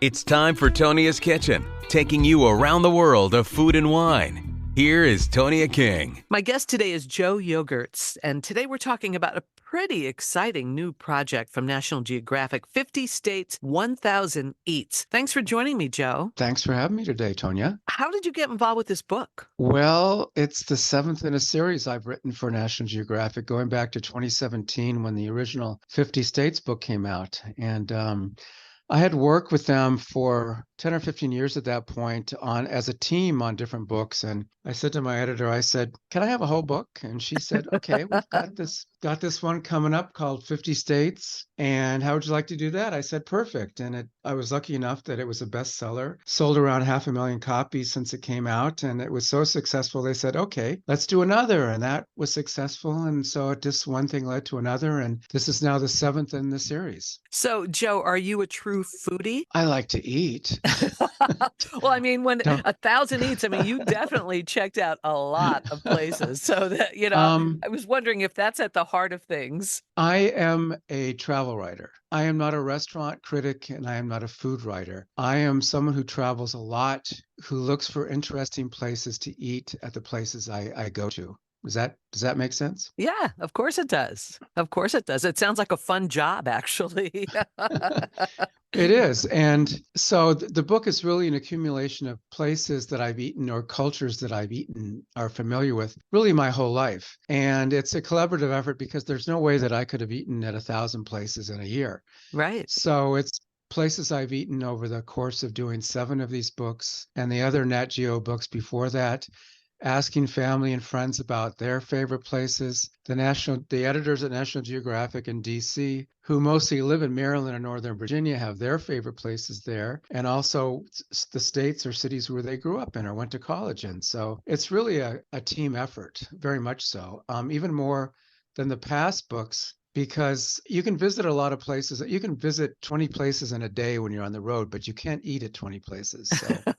It's time for Tonia's Kitchen, taking you around the world of food and wine. Here is Tonia King. My guest today is Joe Yogerst, and today we're talking about a pretty exciting new project from National Geographic, 50 States, 1,000 Eats. Thanks for joining me, Joe. Thanks for having me today, Tonia. How did you get involved with this book? Well, it's the seventh in a series I've written for National Geographic, going back to 2017 when the original 50 States book came out. And I had worked with them for 10 or 15 years at that point on as a team on different books. And I said to my editor, I said, "Can I have a whole book?" And she said, "Okay, we've got this one coming up called 50 States. And how would you like to do that?" I said, "Perfect." And I was lucky enough that it was a bestseller, sold around 500,000 copies since it came out. And it was so successful, they said, "Okay, let's do another." And that was successful. And so just one thing led to another. And this is now the seventh in the series. So, Joe, are you a true foodie? I like to eat. Well, I mean, when Don't- 1,000 Eats, I mean, you definitely checked out a lot of places. So that, I was wondering if that's at the heart of things. I am a travel writer. I am not a restaurant critic and I am not a food writer. I am someone who travels a lot, who looks for interesting places to eat at the places I go to. Does that make sense? Yeah, of course it does. Of course it does. It sounds like a fun job, actually. It is. And so the book is really an accumulation of places that I've eaten or cultures that I've eaten or familiar with really my whole life. And it's a collaborative effort because there's no way that I could have eaten at 1,000 places in a year. Right. So it's places I've eaten over the course of doing 7 of these books and the other Nat Geo books before that, asking family and friends about their favorite places. The editors at National Geographic in DC, who mostly live in Maryland and Northern Virginia, have their favorite places there, and also the states or cities where they grew up in or went to college in. So it's really a team effort, very much so, even more than the past books, because you can visit a lot of places. You can visit 20 places in a day when you're on the road, but you can't eat at 20 places. So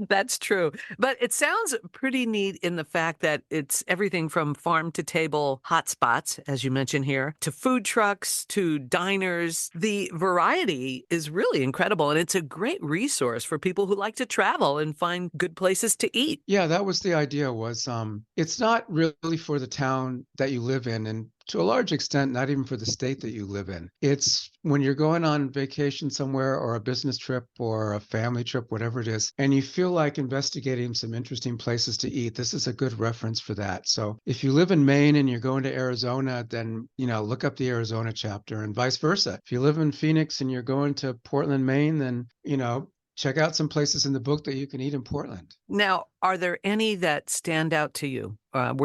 That's true. But it sounds pretty neat in the fact that it's everything from farm to table hotspots, as you mentioned here, to food trucks, to diners. The variety is really incredible. And it's a great resource for people who like to travel and find good places to eat. yeah, that was the idea was it's not really for the town that you live in, and to a large extent, not even for the state that you live in. It's when you're going on vacation somewhere or a business trip or a family trip, whatever it is, and you feel like investigating some interesting places to eat. This is a good reference for that. So if you live in Maine and you're going to Arizona, then, look up the Arizona chapter and vice versa. If you live in Phoenix and you're going to Portland, Maine, then, check out some places in the book that you can eat in Portland. Now, are there any that stand out to you?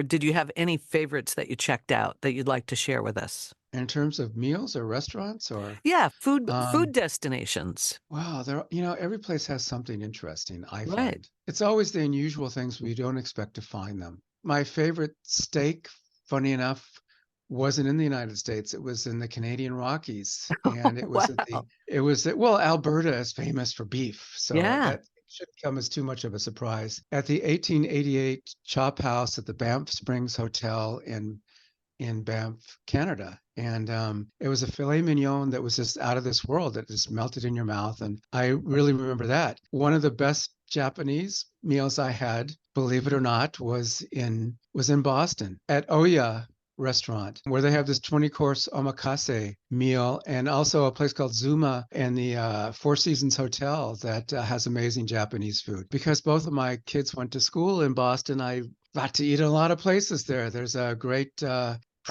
Did you have any favorites that you checked out that you'd like to share with us? In terms of meals or restaurants or Yeah, food um, destinations. wow, every place has something interesting, I Right. find. It's always the unusual things where you don't expect to find them. My favorite steak, funny enough, wasn't in the United States. It was in the Canadian Rockies. And Wow. Alberta is famous for beef. So Yeah. that shouldn't come as too much of a surprise. At the 1888 Chop House at the Banff Springs Hotel in Banff, Canada. And it was a filet mignon that was just out of this world that just melted in your mouth. And I really remember that. One of the best Japanese meals I had, believe it or not, was in Boston at Oya restaurant where they have this 20-course omakase meal, and also a place called Zuma and the Four Seasons Hotel that has amazing Japanese food. Because both of my kids went to school in Boston, I got to eat in a lot of places there. There's a great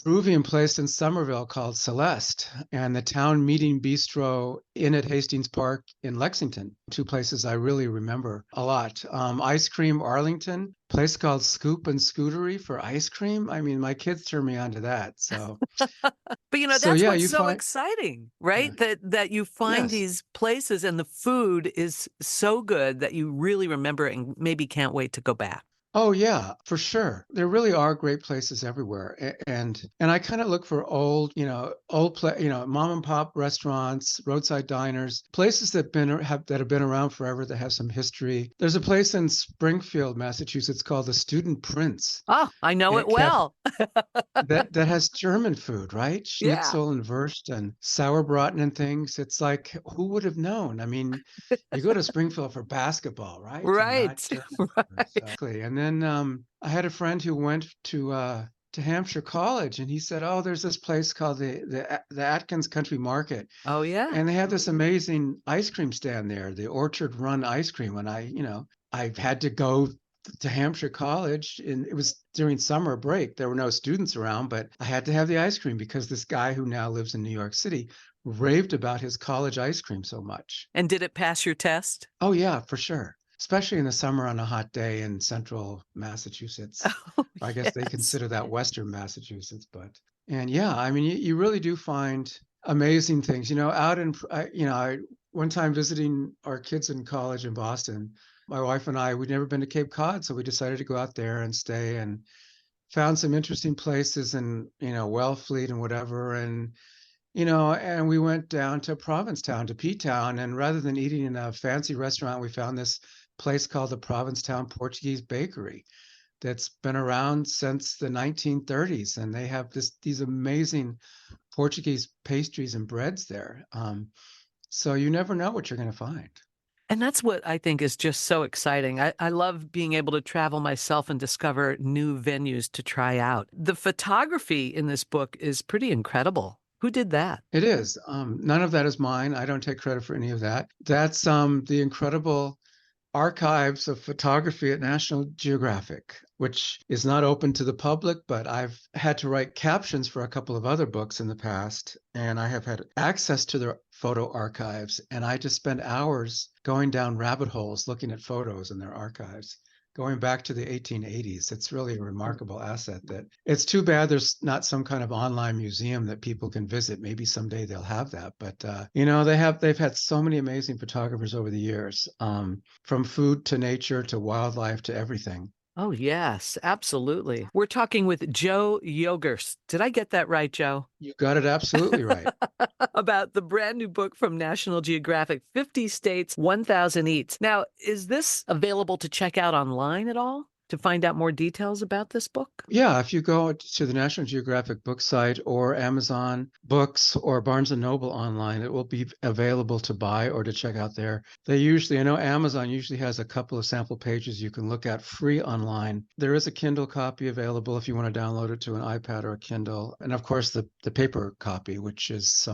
Peruvian place in Somerville called Celeste, and the Town Meeting Bistro Inn at Hastings Park in Lexington. 2 places I really remember a lot. Ice Cream Arlington, place called Scoop and Scootery for ice cream. I mean, my kids turned me on to that. So, But so that's yeah, what's you so find, exciting, yeah, right? That you find yes. these places and the food is so good that you really remember and maybe can't wait to go back. Oh yeah, for sure. There really are great places everywhere, and I kind of look for old, mom and pop restaurants, roadside diners, places that have been around forever that have some history. There's a place in Springfield, Massachusetts called the Student Prince. Oh, I know it Cafe well. that has German food, right? Yeah, Schnitzel and Wurst and Sauerbraten and things. It's like, who would have known? I mean, you go to Springfield for basketball, right? And not right. German food. Right. So, and then I had a friend who went to Hampshire College, and he said, "Oh, there's this place called the Atkins Country Market, Oh, yeah. and they have this amazing ice cream stand there, the Orchard Run ice cream." And I had to go to Hampshire College, and it was during summer break. There were no students around, but I had to have the ice cream because this guy who now lives in New York City raved about his college ice cream so much. And did it pass your test? Oh yeah, for sure. Especially in the summer on a hot day in central Massachusetts. Oh, I guess they yes. consider that Western Massachusetts, but and yeah, I mean, you really do find amazing things. Out in one time visiting our kids in college in Boston, my wife and I, we'd never been to Cape Cod, so we decided to go out there and stay and found some interesting places in, Wellfleet and whatever. And we went down to Provincetown, to P-Town, and rather than eating in a fancy restaurant, we found this place called the Provincetown Portuguese Bakery that's been around since the 1930s, and they have these amazing Portuguese pastries and breads there. So you never know what you're going to find. And that's what I think is just so exciting. I love being able to travel myself and discover new venues to try out. The photography in this book is pretty incredible. Who did that? It is. None of that is mine. I don't take credit for any of that. That's the incredible archives of photography at National Geographic, which is not open to the public, but I've had to write captions for a couple of other books in the past, and I have had access to their photo archives, and I just spend hours going down rabbit holes looking at photos in their archives. Going back to the 1880s, it's really a remarkable asset. That it's too bad there's not some kind of online museum that people can visit. Maybe someday they'll have that. But they've had so many amazing photographers over the years, from food to nature to wildlife to everything. Oh, yes, absolutely. We're talking with Joe Yogerst. Did I get that right, Joe? You got it absolutely right. About the brand new book from National Geographic, 50 States, 1,000 Eats. Now, is this available to check out online at all to find out more details about this book? Yeah, if you go to the National Geographic book site or Amazon Books or Barnes and Noble online, it will be available to buy or to check out there. I know Amazon usually has a couple of sample pages you can look at free online. There is a Kindle copy available if you want to download it to an iPad or a Kindle. And of course, the paper copy, which is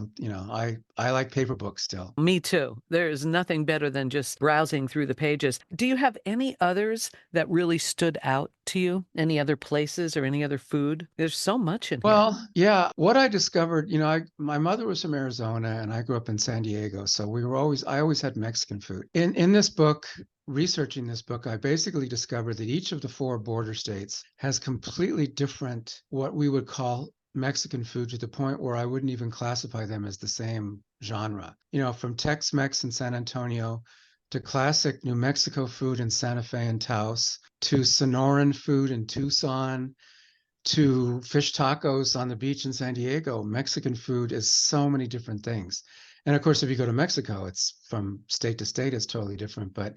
I like paper books still. Me too. There is nothing better than just browsing through the pages. Do you have any others that really stood out to you? Any other places or any other food? There's so much in here. Well, yeah, what I discovered, my mother was from Arizona and I grew up in San Diego, so I always had Mexican food. In this book, researching this book, I basically discovered that each of the four border states has completely different, what we would call Mexican food, to the point where I wouldn't even classify them as the same genre. From Tex-Mex in San Antonio to classic New Mexico food in Santa Fe and Taos, to Sonoran food in Tucson, to fish tacos on the beach in San Diego. Mexican food is so many different things. And of course, if you go to Mexico, it's from state to state, it's totally different. But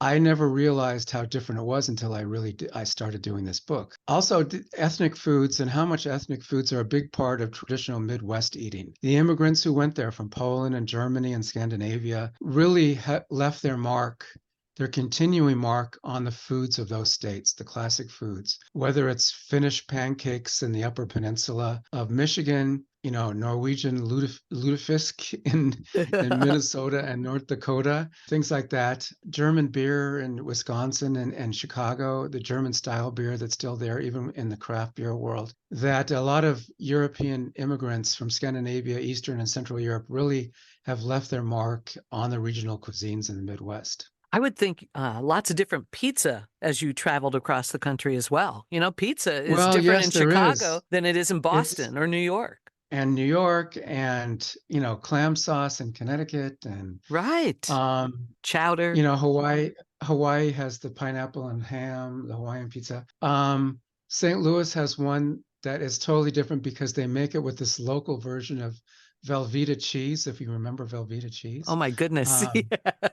I never realized how different it was until I started doing this book. Also, ethnic foods and how much ethnic foods are a big part of traditional Midwest eating. The immigrants who went there from Poland and Germany and Scandinavia really left their continuing mark on the foods of those states, the classic foods, whether it's Finnish pancakes in the Upper Peninsula of Michigan, Norwegian lutefisk in Minnesota and North Dakota, things like that. German beer in Wisconsin and Chicago, the German style beer that's still there, even in the craft beer world. That a lot of European immigrants from Scandinavia, Eastern and Central Europe really have left their mark on the regional cuisines in the Midwest. I would think lots of different pizza as you traveled across the country as well. Pizza is Well, different in yes, there Chicago is. than it is in It's Boston or New York. and New York and clam sauce in Connecticut and Right. um Chowder. Hawaii. Hawaii has the pineapple and ham, the Hawaiian pizza. St. Louis has one that is totally different because they make it with this local version of Velveeta cheese, if you remember Velveeta Oh cheese. my goodness. Um,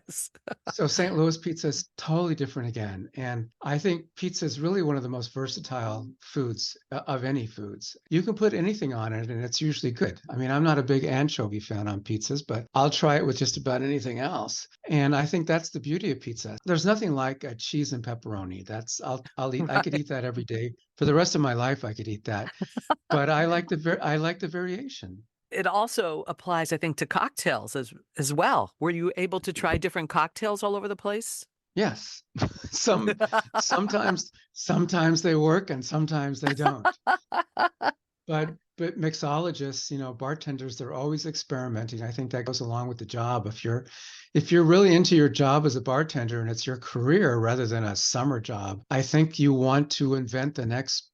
Yes. so St. Louis pizza is totally different again. And I think pizza is really one of the most versatile foods of any foods. You can put anything on it and it's usually good. I mean, I'm not a big anchovy fan on pizzas, but I'll try it with just about anything else. And I think that's the beauty of pizza. There's nothing like a cheese and pepperoni. I'll eat, I could Right. eat that every day. For the rest of my life, I could eat that. But I like the variation. It also applies, I think, to cocktails as well. Were you able to try different cocktails all over the place? Yes. Some sometimes they work and sometimes they don't. But mixologists, bartenders, they're always experimenting. I think that goes along with the job. If you're really into your job as a bartender and it's your career rather than a summer job, I think you want to invent the next,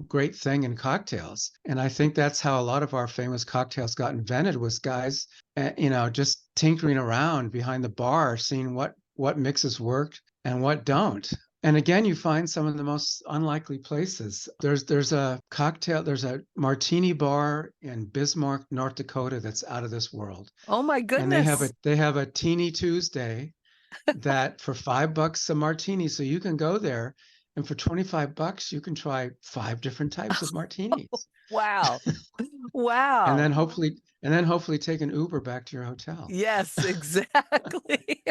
great thing in cocktails. And I think that's how a lot of our famous cocktails got invented was guys, just tinkering around behind the bar, seeing what mixes worked and what don't. And again, you find some of the most unlikely places. There's a martini bar in Bismarck, North Dakota that's out of this world. Oh my And they have goodness. a teeny Tuesday that for $5 a martini. So you can go there and for $25 you can try 5 different types of martinis. Wow. And Wow. then hopefully take an Uber back to your hotel. Yes, exactly.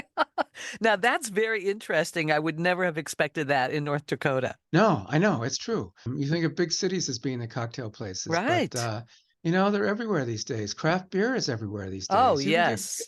Now that's very interesting. I would never have expected that in North Dakota. No, I know, it's true. You think of big cities as being the cocktail places, but Right. they're everywhere these days. Craft beer is everywhere these Oh, days. You can get, yes.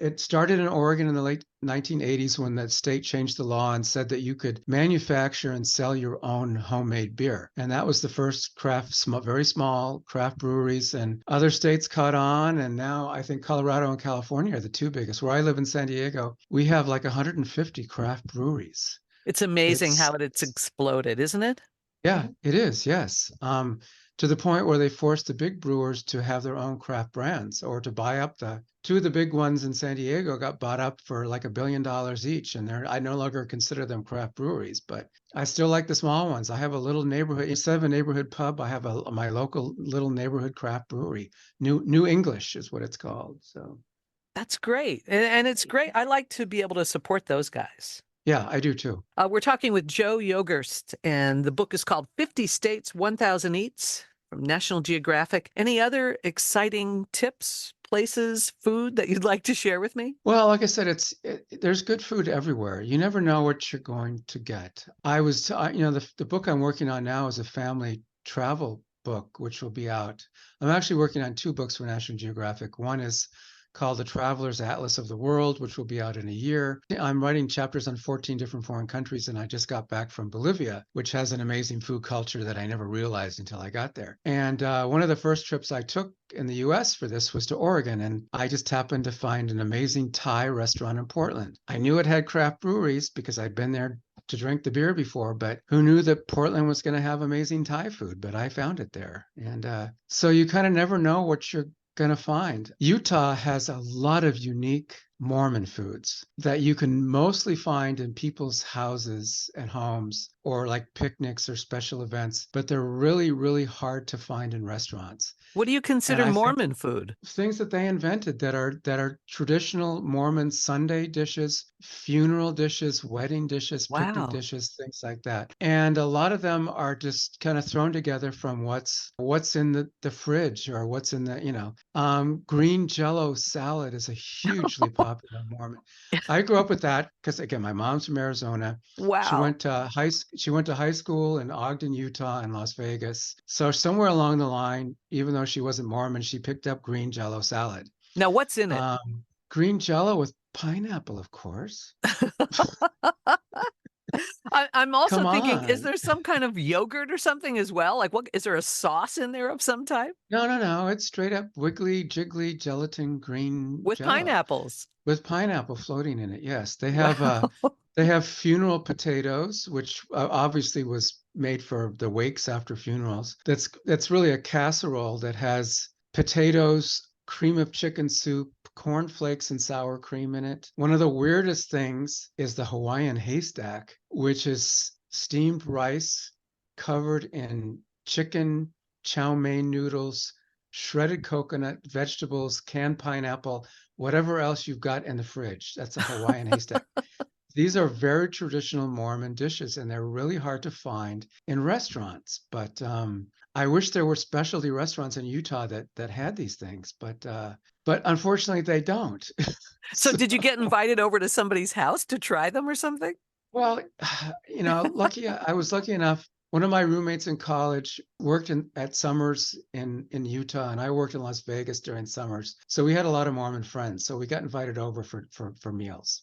it started in Oregon in the late 1980s when the state changed the law and said that you could manufacture and sell your own homemade beer. And that was the first very small craft breweries, and other states caught on. And now I think Colorado and California are the two biggest. Where I live in San Diego, we have like 150 craft breweries. It's amazing It's how it's exploded, isn't it? Yeah, it is. Yes. To the point where they forced the big brewers to have their own craft brands or to buy up the two of the big ones in San Diego got bought up for like $1 billion each. And I no longer consider them craft breweries, but I still like the small ones. I have a little neighborhood, instead of a neighborhood pub, I have my local little neighborhood craft brewery. New English is what it's called. So That's great. And it's great. I like to be able to support those guys. yeah, I do too. We're talking with Joe Yogerst, and the book is called 50 States, 1,000 Eats from National Geographic. Any other exciting tips, places, food that you'd like to share with me? Well, like I said, there's good food everywhere. You never know what you're going to get. The book I'm working on now is a family travel book, which will be out. I'm actually working on 2 books for National Geographic. One is called The Traveler's Atlas of the World, which will be out in a year. I'm writing chapters on 14 different foreign countries, and I just got back from Bolivia, which has an amazing food culture that I never realized until I got there. And one of the first trips I took in the US for this was to Oregon, and I just happened to find an amazing Thai restaurant in Portland. I knew it had craft breweries because I'd been there to drink the beer before, but who knew that Portland was going to have amazing Thai food? But I found it there. And so you kind of never know what you're going to find. Utah has a lot of unique Mormon foods that you can mostly find in people's houses and homes or like picnics or special events, but they're really, really hard to find in restaurants. What do you And consider I think Mormon food? things that they invented that are traditional Mormon Sunday dishes, funeral dishes, wedding dishes, picnic Wow. dishes, things like that. And a lot of them are just kind of thrown together from what's in the fridge or what's in green Jello salad is a hugely popular Mormon. I grew up with that because again, my mom's from Arizona. Wow. She went to high school in Ogden, Utah, and Las Vegas. So somewhere along the line, even though she wasn't Mormon, she picked up green Jello salad. Now, what's in it? Green Jello with pineapple, of course. I'm also Come thinking, is on. there some kind of yogurt or something as well? Like, what is there a sauce in there of some type No, no, no. It's straight up wiggly, jiggly gelatin green with Jello pineapples? with pineapple floating in it. Yes, Wow. they have funeral potatoes, which obviously was made for the wakes after funerals. That's really a casserole that has potatoes, cream of chicken soup, cornflakes and sour cream in it. One of the weirdest things is the Hawaiian haystack, which is steamed rice covered in chicken, chow mein noodles, shredded coconut, vegetables, canned pineapple, whatever else you've got in the fridge. That's a Hawaiian haystack. These are very traditional Mormon dishes, and they're really hard to find in restaurants. But I wish there were specialty restaurants in Utah that had these things, but unfortunately they don't. So So, did you get invited over to somebody's house to try them or something? well, I was lucky enough. One of my roommates in college worked at Summers in Utah, and I worked in Las Vegas during summers. So we had a lot of Mormon friends. So we got invited over for meals.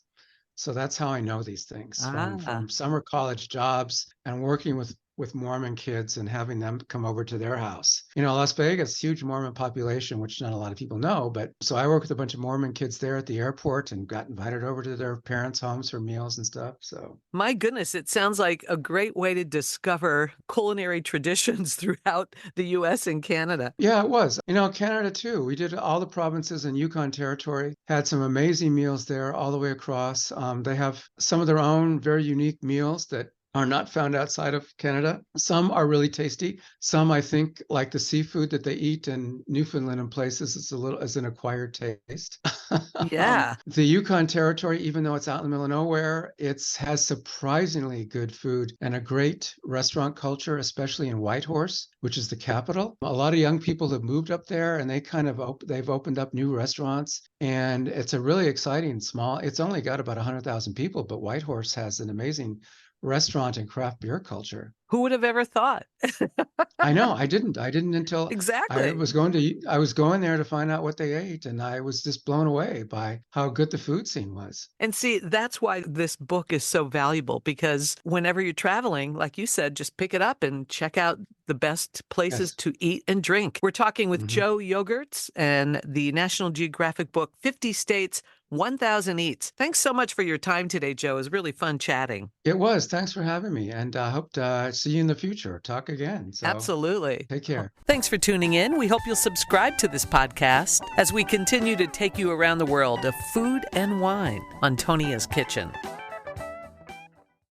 So that's how I know these things Ah. from summer college jobs and working with Mormon kids and having them come over to their house. Las Vegas, huge Mormon population, which not a lot of people know. But so I worked with a bunch of Mormon kids there at the airport and got invited over to their parents' homes for meals and stuff. So My goodness, it sounds like a great way to discover culinary traditions throughout the U.S. and Canada. yeah, it was. Canada too. We did all the provinces in Yukon Territory, had some amazing meals there all the way across. They have some of their own very unique meals that are not found outside of Canada. Some are really tasty. Some, I think, like the seafood that they eat in Newfoundland and places, is an acquired taste. Yeah. The Yukon Territory, even though it's out in the middle of nowhere, has surprisingly good food and a great restaurant culture, especially in Whitehorse, which is the capital. A lot of young people have moved up there, and they've opened up new restaurants, and it's a really exciting It's only got about 100,000 people, but Whitehorse has an amazing restaurant and craft beer culture. Who would have ever thought? I know. I didn't until Exactly. I was going there to find out what they ate, and I was just blown away by how good the food scene was. And see, that's why this book is so valuable, because whenever you're traveling, like you said, just pick it up and check out the best places Yes. to eat and drink. We're talking with Mhm. Joe Yogerst and the National Geographic book, 50 States, 1,000 Eats. Thanks so much for your time today, Joe. It was really fun chatting. It was. Thanks for having me, and I hope to see you in the future. Talk again. So Absolutely. take care. Thanks for tuning in. We hope you'll subscribe to this podcast as we continue to take you around the world of food and wine on Tonia's Kitchen.